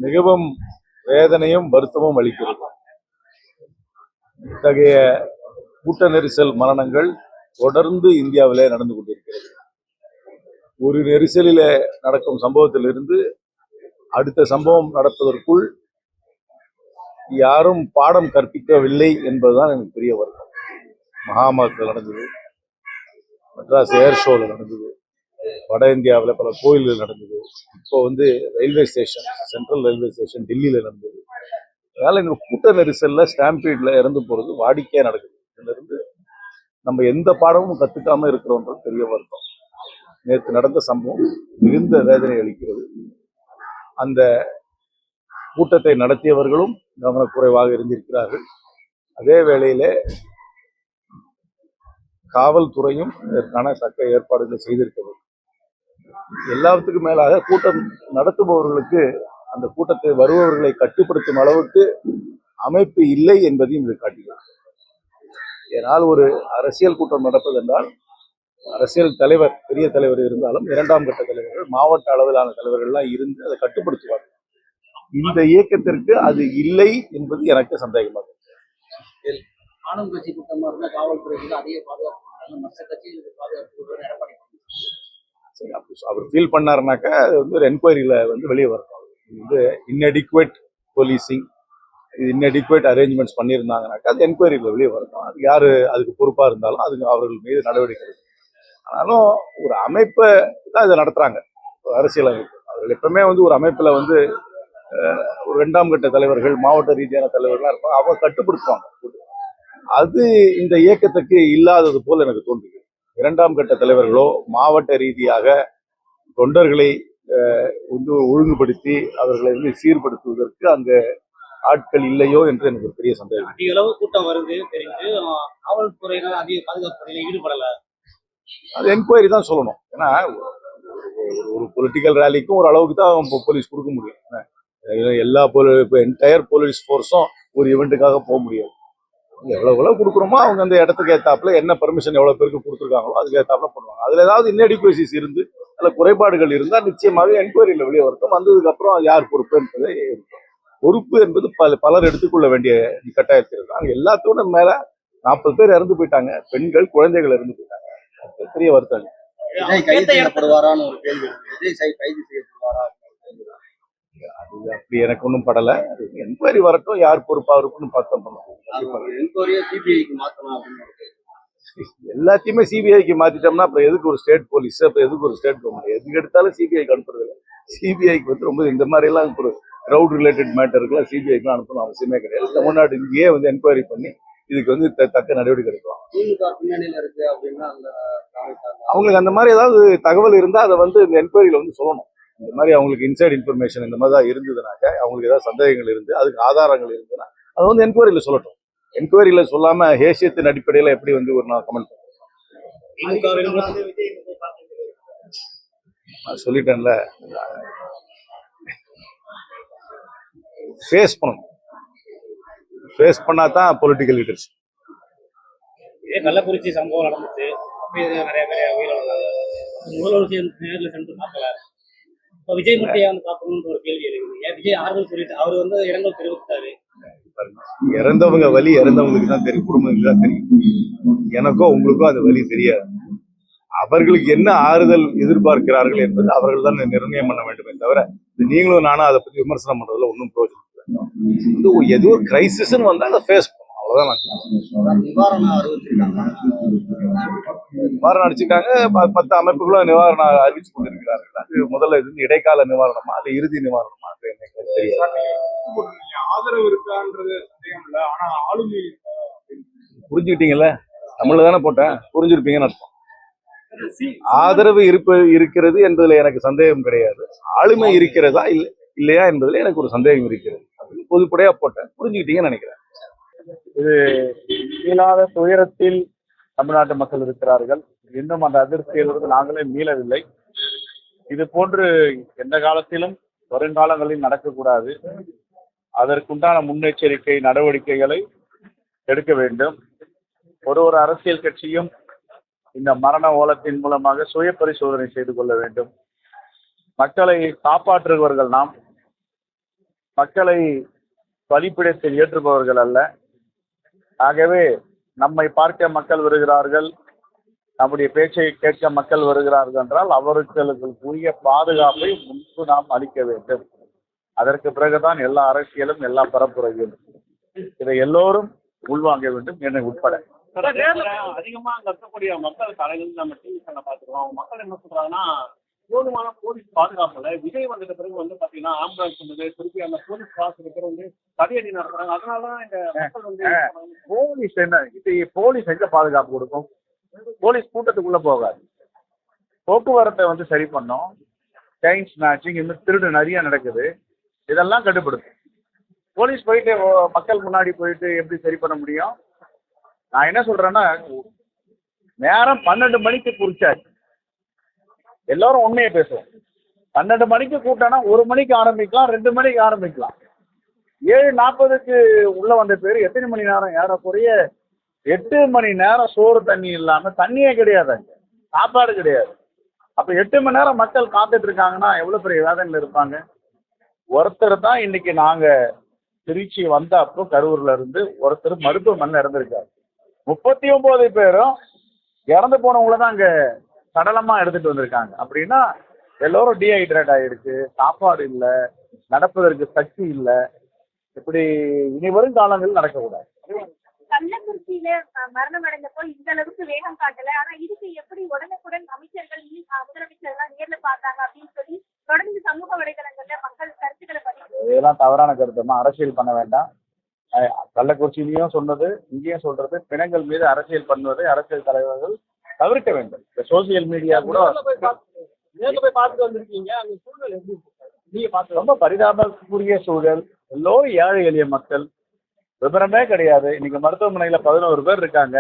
மிகவும் வேதனையும் வருத்தமும் அளிக்கிறது. இத்தகைய கூட்ட நெரிசல் மரணங்கள் தொடர்ந்து இந்தியாவிலே நடந்து கொண்டிருக்கிறது. ஒரு நெரிசலில் நடக்கும் சம்பவத்திலிருந்து அடுத்த சம்பவம் நடப்பதற்குள் யாரும் பாடம் கற்பிக்கவில்லை என்பதுதான் எனக்கு தெரிய வருது. மகாமாத்தில் நடந்தது, மெட்ராஸ் ஏர் ஷோவில் நடந்தது, வட இந்தியாவில் பல கோயில்கள் நடந்தது, இப்போ railway station, central railway station டெல்லியில் நடந்தது. அதனால இந்த கூட்ட நெரிசல்ல ஸ்டாம்பீட்ல இறந்து போறது வாடிக்கையா நடக்குது. இதுல இருந்து நம்ம எந்த பாடமும் கத்துக்காம இருக்கிறோன்றது தெரிய வருத்தம். நேற்று நடந்த சம்பவம் மிகுந்த வேதனை அளிக்கிறது. அந்த கூட்டத்தை நடத்தியவர்களும் கவனக்குறைவாக இருந்திருக்கிறார்கள். அதே வேளையிலே காவல்துறையும் இதற்கான தக்க ஏற்பாடுகள் செய்திருக்க வேண்டும். எல்லாத்துக்கும் மேலாக கூட்டம் நடத்துபவர்களுக்கு அந்த கூட்டத்தை வருபவர்களை கட்டுப்படுத்தும் அளவுக்கு அமைப்பு இல்லை என்பதையும் இது காட்டுகிறது. ஏனால் ஒரு அரசியல் கூட்டம் நடப்பதென்றால் அரசியல் தலைவர், பெரிய தலைவர் இருந்தாலும் இரண்டாம் கட்ட தலைவர்கள், மாவட்ட அளவிலான தலைவர்கள்லாம் இருந்து அதை கட்டுப்படுத்துவார்கள். இந்த இயக்கத்திற்கு அது இல்லை என்பது எனக்கு சந்தேகமாக. ஆளுங்கட்சி கூட்டமா இருந்தா காவல்துறைக்கு அதிக பாதுகாப்பு, மற்ற கட்சிகளுக்கு பாதுகாப்பு அவர் ஃபீல் பண்ணாருனாக்கா அது ஒரு என்கொயரியில வெளியே வரணும். இன்அடிக்குவேட் போலீசிங், இன்அடிக்குவேட் அரேஞ்ச்மெண்ட்ஸ் பண்ணியிருந்தாங்கனாக்கா அது என்கொயரியில வெளியே வரணும். அது யாரு அதுக்கு பொறுப்பா இருந்தாலும் அதுக்கு அவர்கள் மீது நடவடிக்கை எடுக்கும். ஆனாலும் ஒரு அமைப்பை தான் இதை நடத்துறாங்க. அரசியல் அமைப்பு அவர்கள் எப்பவுமே ஒரு அமைப்புல ஒரு இரண்டாம் கட்ட தலைவர்கள், மாவட்ட ரீதியான தலைவர்கள்லாம் இருப்பாங்க. அவங்க கட்டுப்படுத்துவாங்க. அது இந்த இயக்கத்துக்கு இல்லாதது போல் எனக்கு தோன்றுது. இரண்டாம் கட்ட தலைவர்களோ மாவட்ட ரீதியாக தொண்டர்களை ஒழுங்குபடுத்தி அவர்களை சீர்படுத்துவதற்கு அந்த ஆட்கள் இல்லையோ என்று எனக்கு ஒரு பெரிய சந்தேகம். அதிக அளவு கூட்டம் வருது தெரிஞ்சு காவல்துறையினர் அதிக பாதுகாப்பு பணியில் ஈடுபடல. அது என்கொயரி தான் சொல்லணும். ஏன்னா ஒரு பொலிட்டிக்கல் ரேலிக்கும் ஒரு அளவுக்கு தான் போலீஸ் கொடுக்க முடியும். எல்லா என்டையர் போலீஸ் ஃபோர்ஸும் ஒரு ஈவெண்ட்டுக்காக போக முடியாது. எவ்வளவு கொடுக்குறோமோ அவங்க அந்த இடத்துக்கு ஏத்தாப்புல என்ன பெர்மிஷன் எவ்வளவு பேருக்கு கொடுத்துருக்காங்களோ அதுக்கு ஏத்தாப்புல பண்ணுவாங்க. அதுல ஏதாவது இன்அடிக்குவசிஸ் இருந்து அதுல குறைபாடுகள் இருந்தால் நிச்சயமாகவே என்கொயரியில வெளியே வரட்டும். வந்ததுக்கு அப்புறம் யார் பொறுப்பு என்பதை பொறுப்பு என்பது பலர் எடுத்துக்கொள்ள வேண்டிய கட்டாயத்தில் இருக்கு. அங்க எல்லாத்தோட மேல 40 பேர் இறந்து போயிட்டாங்க. பெண்கள், குழந்தைகள் இறந்து போயிட்டாங்க. பெரிய வருத்தம். அது அப்படி எனக்கு ஒன்றும் படல. என்கொயரி வரட்டும், யார் பொறுப்பா இருக்குன்னு பார்த்தோம். எல்லாத்தையுமே சிபிஐக்கு மாத்திட்டோம்னா அப்புறம் எதுக்கு ஒரு ஸ்டேட் போலீஸ், அப்புறம் எதுக்கு ஒரு ஸ்டேட் கவர்மெண்ட்? எதுக்கு எடுத்தாலும் சிபிஐக்கு அனுப்புறது இல்லை. சிபிஐக்கு ரொம்ப இந்த மாதிரி எல்லாம் ஒரு கிரவுட் ரிலேட்டட் மேட்டருக்குலாம் சிபிஐக்கு அனுப்பணும் அவசியமே கிடையாது. தமிழ்நாடு இங்கேயே என்கொயரி பண்ணி இதுக்கு தக்க நடவடிக்கை எடுக்கலாம். அவங்களுக்கு அந்த மாதிரி ஏதாவது தகவல் இருந்தா அதை இந்த என்கொயரியில சொல்லணும். இந்த மாதிரி அவங்களுக்கு இன்சைட் இன்ஃபர்மேஷன் இந்த மாதிரி தான் இருந்ததுனாக்க, அவங்களுக்கு ஏதாவது சந்தேகங்கள் இருந்து அதுக்கு ஆதாரங்கள் இருந்ததுன்னா அது என்கொயரியில சொல்லட்டும். என்கொயரியில சொல்லாம ஹேசியத்தின் அடிப்படையில எப்படி ஒரு நான் கமெண்ட் சொல்லிட்டேன்ல. ஃபேஸ் பண்ணணும். ஃபேஸ் பண்ணாதான் பொலிட்டிக்கல் லீடர்ஸ். கள்ளக்குறிச்சி சம்பவம் நடந்துச்சு. நிறைய பேர் உயிரிழந்தாங்க. முதல்வர் நேரில் சென்று பார்க்கல. இப்போ விஜய் மட்டும் பார்க்கணும்னு ஒரு கேள்வி இருக்குது. ஏன் விஜய் ஆறுதல் சொல்லிட்டு அவர் இரங்கல் தெரிவித்தாரு. இறந்தவங்க வலி இறந்தவங்களுக்கு தான் தெரியும், குடும்பங்களுக்கு தான் தெரியும். எனக்கோ உங்களுக்கோ அந்த வலி தெரியாது. அவர்களுக்கு என்ன ஆறுதல் எதிர்பார்க்கிறார்கள் என்பது அவர்கள் தான் நிர்ணயம் பண்ண வேண்டுமே தவிர நீங்களும் நானும் அதை பத்தி விமர்சனம் பண்றதுல ஒன்றும் பிரயோஜனம் இல்லை. ஏதோ ஒரு கிரைசிஸ்ன்னு வந்தா அதை ஃபேஸ் பண்ணும், அவ்வளவுதான். நிவாரணம் அடிச்சுட்டாங்க. 10 அமைப்புகளும் நிவாரணம் அறிவிச்சு கொண்டிருக்கிறார்கள். அது முதல்ல இடைக்கால நிவாரணமா அது இறுதி நிவாரணமா அது எனக்கு தெரியாது. ஆதரவு இருக்கான்றது சந்தேகம் இல்லை. ஆனா ஆளுமை புரிஞ்சுக்கிட்டீங்கல்ல, தமிழ்ல தானே போட்டேன், புரிஞ்சிருப்பீங்கன்னு அர்த்தம். ஆதரவு இருக்கிறது என்பதுல எனக்கு சந்தேகம் கிடையாது. ஆளுமை இருக்கிறதா இல்லையா என்பதுல எனக்கு ஒரு சந்தேகம் இருக்கிறது. பொதுப்படையா போட்டேன், புரிஞ்சுக்கிட்டீங்கன்னு நினைக்கிறேன். இது மீளாத துயரத்தில் தமிழ்நாட்டு மக்கள் இருக்கிறார்கள். இன்னும் அந்த அதிர்ச்சியிலிருந்து நாங்களே மீளவில்லை. இது போன்று எந்த காலத்திலும் வருங்காலங்களில் நடக்கக்கூடாது. அதற்குண்டான முன்னெச்சரிக்கை நடவடிக்கைகளை எடுக்க வேண்டும். ஒரு அரசியல் கட்சியும் இந்த மரண ஓலத்தின் மூலமாக சுய பரிசோதனை செய்து கொள்ள வேண்டும். மக்களை காப்பாற்றுபவர்கள் நாம், மக்களை வழிப்பிடத்தில் ஏற்றுபவர்கள் அல்ல. ஆகவே நம்மை பார்க்க மக்கள் வருகிறார்கள், நம்முடைய பேச்சை கேட்க மக்கள் வருகிறார்கள் என்றால் அவர்களுக்கு உரிய பாதுகாப்பை முன்பு நாம் அளிக்க வேண்டும். அதற்கு பிறகுதான் எல்லா அரசியலும் எல்லா பரப்புரையும். இதை எல்லோரும் உள்வாங்க வேண்டும், என்னை உட்பட. அதிகமா அங்க இருக்கக்கூடிய மக்கள் தலைகள் நம்ம டிவி பாத்துக்கிறோம். மக்கள் என்ன சொல்றாங்கன்னா, போதுமான போலீஸ் பாதுகாப்புல விஜய் வந்தது பிறகு வந்து பாத்தீங்கன்னா ஆம்புலன்ஸ் வந்தது, திருப்பி அந்த போலீஸ் பாஸ் இருக்கிற வந்து தடியடி நடத்துறாங்க. அதனாலதான் இந்த மக்கள் வந்து போலீஸ் என்ன இது, போலீஸ் எங்க பாதுகாப்பு கொடுக்கும்? போலீஸ் கூட்டத்துக்குள்ள போகாது. போக்குவரத்தை வந்து சரி பண்ணோம். செயின் ஸ்நாச்சிங், இன்னும் திருடு நிறைய நடக்குது. இதெல்லாம் கட்டுப்படுத்தும். போலீஸ் போயிட்டு மக்கள் முன்னாடி போயிட்டு எப்படி சரி பண்ண முடியும்? நான் என்ன சொல்றேன்னா, நேரம் 12 மணிக்கு குறிச்சாச்சு. எல்லாரும் உண்மையை பேசுவோம். 12 மணிக்கு கூட்டம்னா 1 மணிக்கு ஆரம்பிக்கலாம், 2 மணிக்கு ஆரம்பிக்கலாம். 7:40க்கு உள்ள வந்த பேர் எத்தனை மணி நேரம்? ஏறக்குறைய 8 மணி நேரம் சோறு தண்ணி இல்லாம, தண்ணியே கிடையாது, அங்க சாப்பாடு கிடையாது. அப்ப 8 மணி நேரம் மக்கள் காத்துட்டு இருக்காங்கன்னா எவ்வளவு பெரிய வேதனையில் இருப்பாங்க. ஒருத்தர் தான் இன்னைக்கு நாங்க திருச்சி வந்த அப்போ கரூர்ல இருந்து ஒருத்தர் மருத்துவமனையில் இறந்துருக்காரு. 39 பேரும் இறந்து போனவங்கள தான் அங்க சடலமா எடுத்துட்டு வந்திருக்காங்க. அப்படின்னா எல்லோரும் டீஹைட்ரேட் ஆயிடுச்சு, சாப்பாடு இல்லை, நடப்பதற்கு சக்தி இல்லை. இப்படி இனி வரும் காலங்களில் நடக்கக்கூடாது. கள்ளக்குறிச்சியில மரணம் அடைந்தப்போ இந்த அளவுக்கு வேகம் காட்டல. ஆனா இதுக்கு எப்படி உடனுக்குடன் அமைச்சர்கள் முதலமைச்சர் எல்லாம் நேர்ல பார்த்தாங்க அப்படின்னு சொல்லி தொடர்ந்து சமூக வலைதளங்கள்ல மக்கள் கருத்துக்களை பதிவு. இதெல்லாம் தவறான கருத்துமா, அரசியல் பண்ண வேண்டாம். கள்ளக்குறிச்சியிலையும் சொன்னது, இங்கேயும் சொல்றது, பிணங்கள் மீது அரசியல் பண்ணுவதை அரசியல் தலைவர்கள் தவிர்க்க வேண்டும். இந்த சோசியல் மீடியா கூட நேர்ல போய் பார்த்துட்டு வந்திருக்கீங்க, அந்த சூழல் எப்படி நீங்க பார்த்து? ரொம்ப பரிதாபத்துக்குரிய சூழல். எல்லோரும் ஏழை எளிய மக்கள், விவரமே கிடையாது. இன்னைக்கு மருத்துவமனையில 11 பேர் இருக்காங்க.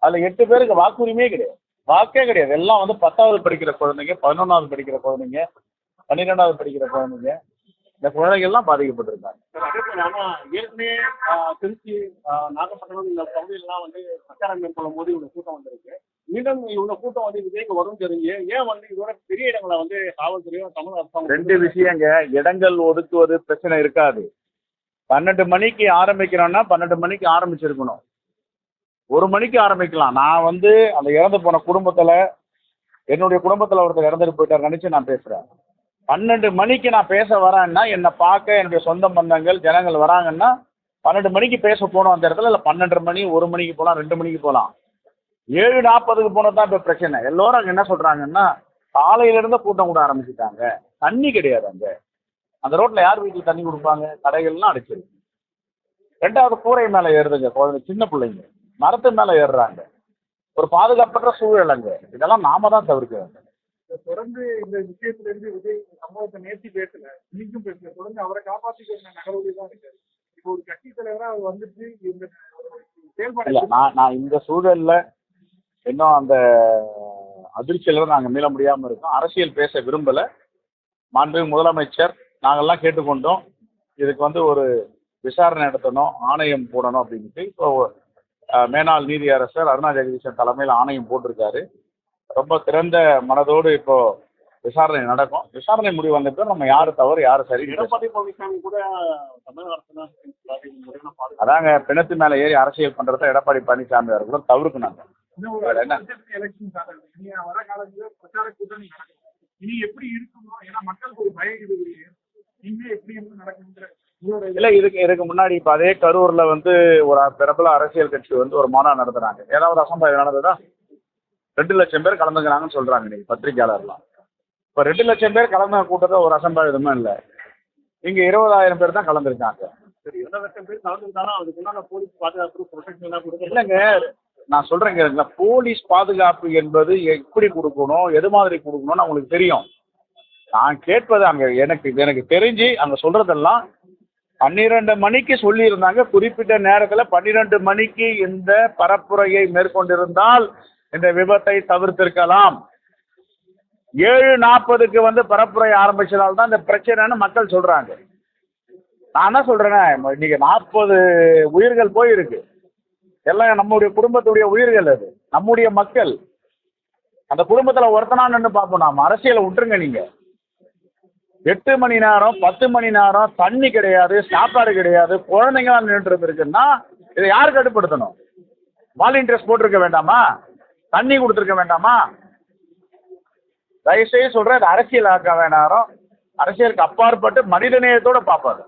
அதுல 8 பேருக்கு வாக்குரிமையே கிடையாது, வாக்கே கிடையாது. எல்லாம் வந்து 10வது படிக்கிற குழந்தைங்க, 11வது படிக்கிற குழந்தைங்க, 12வது படிக்கிற குழந்தைங்க. இந்த குழந்தைகள்லாம் பாதிக்கப்பட்டிருக்காங்க. ஆனா ஏற்கனவே திருச்சி, நாகப்பட்டினம் இந்த பகுதியிலாம் வந்து பிரச்சாரம் மேற்கொள்ளும் போது இவ்வளவு கூட்டம் வந்திருக்கு. மீண்டும் இவ்வளவு கூட்டம் வந்து விஜய்க்கு வரும் தெரிஞ்சு ஏன் வந்து இதோட பெரிய இடங்களை வந்து காவல்துறையும் தமிழ் அரசாங்கம் 2 விஷயங்க. இடங்கள் ஒதுக்குவது பிரச்சனை இருக்காது. 12 மணிக்கு ஆரம்பிக்கிறோம்னா 12 மணிக்கு ஆரம்பிச்சிருக்கணும். 1 மணிக்கு ஆரம்பிக்கலாம். நான் வந்து அந்த இறந்து போன குடும்பத்துல, என்னுடைய குடும்பத்துல ஒருத்தர் இறந்துட்டு போயிட்டார் நினைச்சு நான் பேசுறேன். 12 மணிக்கு நான் பேச வரேன்னா, என்னை பார்க்க என்னுடைய சொந்த பந்தங்கள் ஜனங்கள் வராங்கன்னா 12 மணிக்கு பேச போனோம் அந்த இடத்துல. இல்லை 12:30 மணி, 1 மணிக்கு போகலாம், 2 மணிக்கு போகலாம். 7:40க்கு போனது தான் இப்போ பிரச்சனை. எல்லோரும் அங்கே என்ன சொல்றாங்கன்னா, காலையிலிருந்து கூட்டம் கூட ஆரம்பிச்சுட்டாங்க, தண்ணி கிடையாது அங்க. அந்த ரோட்ல யார் வீட்டில் தண்ணி கொடுப்பாங்க? கடைகள்லாம் அடைச்சிருக்கு. 2வது கூரை மேலே ஏறுதுங்க குழந்தை, சின்ன பிள்ளைங்க மரத்து மேலே ஏறுறாங்க. ஒரு பாதுகாப்பற்ற சூழல் அங்க. இதெல்லாம் நாம தான் தவிர்க்க வேண்டும். தொடர்ந்து இந்த விஷயத்துல இருந்து விஜய் சம்பவத்தை நேர்த்தி பேசல, இன்னைக்கும் பேசல. தொடர்ந்து அவரை காப்பாற்றிக்க நகர்வுகள் தான் இருக்காரு. இப்போ ஒரு கட்சி தலைவரா அவர் வந்துட்டு இந்த செயல்பாடு இல்லை, நான் இந்த சூழல்ல இன்னும் அந்த அதிர்ச்சியில நாங்கள் மீள முடியாமல் இருக்கோம். அரசியல் பேச விரும்பலை. மாண்பு முதலமைச்சர் நாங்கள்லாம் கேட்டுக்கொண்டோம். இதுக்கு வந்து ஒரு விசாரணை நடத்தணும், ஆணையம் போடணும் அப்படின்ட்டு. இப்போ மேனாள் நீதியரசர் அருணா ஜெகதீசன் தலைமையில் ஆணையம் போட்டிருக்காரு. ரொம்ப திறந்த மனதோடு இப்போ விசாரணை நடக்கும். விசாரணை முடிவு வந்தப்போ நம்ம யாரு தவறு யாரு சரி. எடப்பாடி பழனிசாமி கூட தமிழக அரசு அதாங்க, பிணத்து மேல ஏறி அரசியல் பண்றத எடப்பாடி பழனிசாமி அவர் கூட தவிர்க்கணும். எலெக்ஷன் வர காலங்களில் பிரச்சார கூட்டணி நடக்கும். இனி எப்படி இருக்கணும்? ஏன்னா மக்களுக்கு ஒரு பயம் இருக்குது. இனிமே எப்படி நடக்குங்கிற இல்ல, இதுக்கு முன்னாடி இப்ப அதே கரூர்ல வந்து ஒரு பிரபல அரசியல் கட்சி வந்து ஒரு மாநாடு நடத்துறாங்க. ஏதாவது அசம்பாவிதம் நடந்ததா? 2 லட்சம் பேர் கலந்துக்கிறாங்கன்னு சொல்றாங்க இன்னைக்கு பத்திரிகையாளர்லாம். இப்ப 2 லட்சம் பேர் கலந்த கூட்டத்தில் ஒரு அசம்பாவிதமும் இல்லை. இங்க 20,000 பேர் தான் கலந்துருக்காங்க. சரி, 2 லட்சம் பேர் கலந்துருந்தாலும் அதுக்கு முன்னாடி போலீஸ் பாதுகாப்பு ப்ரொடெக்ஷன் கொடுக்க இல்லைங்க. நான் சொல்றேங்க, போலீஸ் பாதுகாப்பு என்பது எப்படி கொடுக்கணும், எது மாதிரி கொடுக்கணும்னு அவங்களுக்கு தெரியும். நான் கேட்பது அங்க எனக்கு தெரிஞ்சு அங்க சொல்றதெல்லாம் 12 மணிக்கு சொல்லி இருந்தாங்க. குறிப்பிட்ட நேரத்துல 12 மணிக்கு இந்த பரப்புரையை மேற்கொண்டிருந்தால் இந்த விபத்தை தவிர்த்திருக்கலாம். 7:40க்கு வந்து பரப்புரை ஆரம்பிச்சதால்தான் இந்த பிரச்சனைன்னு மக்கள் சொல்றாங்க. நான் என்ன சொல்றேன்னா, இன்னைக்கு 40 உயிர்கள் போயிருக்கு. எல்லாம் நம்முடைய குடும்பத்துடைய உயிர்கள். அது நம்முடைய மக்கள். அந்த குடும்பத்துல ஒருத்தனா நின்று பார்ப்போம். நாம அரசியலை விட்டுருங்க. நீங்க 8 மணி நேரம் 10 மணி நேரம் தண்ணி கிடையாது, சாப்பாடு கிடையாது, குழந்தைங்களாம் நின்றுட்டு இருந்திருக்குன்னா இதை யார் கட்டுப்படுத்தணும்? வாலண்டியர்ஸ் போட்டிருக்க வேண்டாமா? தண்ணி கொடுத்துருக்க வேண்டாமா? தயவுசெய்து சொல்றேன், இது அரசியல் ஆக்க வேணாம். அரசியலுக்கு அப்பாற்பட்டு மனிதநேயத்தோட பார்ப்பாரு.